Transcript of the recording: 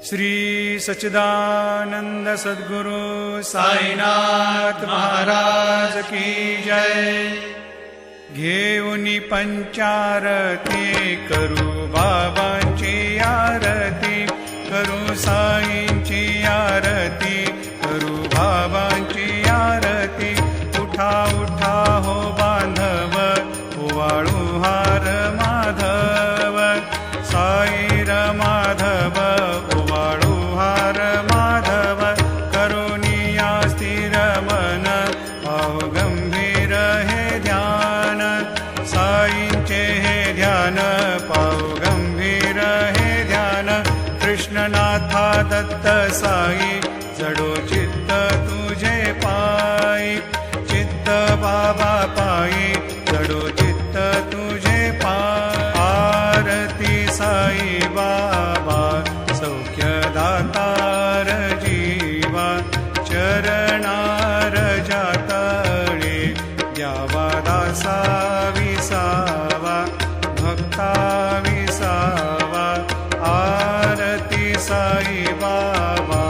श्री सच्चिदानंद सद्गुरु साईनाथ महाराज की जय। घेऊनी पंचारती करू बाबांची आरती, करू साईंची आरती, करू बाबांची आरती। उठा उठा हो बांधव, ओवाळू हार माधव, साईर माधव ओवाळू हार माधव। करुणिया स्थिर मन, पाहु गंभीर हे ध्यान, साईंचे हे ध्यान, पाहु गंभीर हे ध्यान। कृष्णनाथा दत्त साई, जडो चित्त तुझे पायी, चित्त बाबा पायी, जडो चित्त तुझे पायी। आरती साई बाबा, सौख्य दातार जीवा, चरणार जातळे, द्यावा दासा विसावा, भक्ता विसावा। आरती साई बाबा,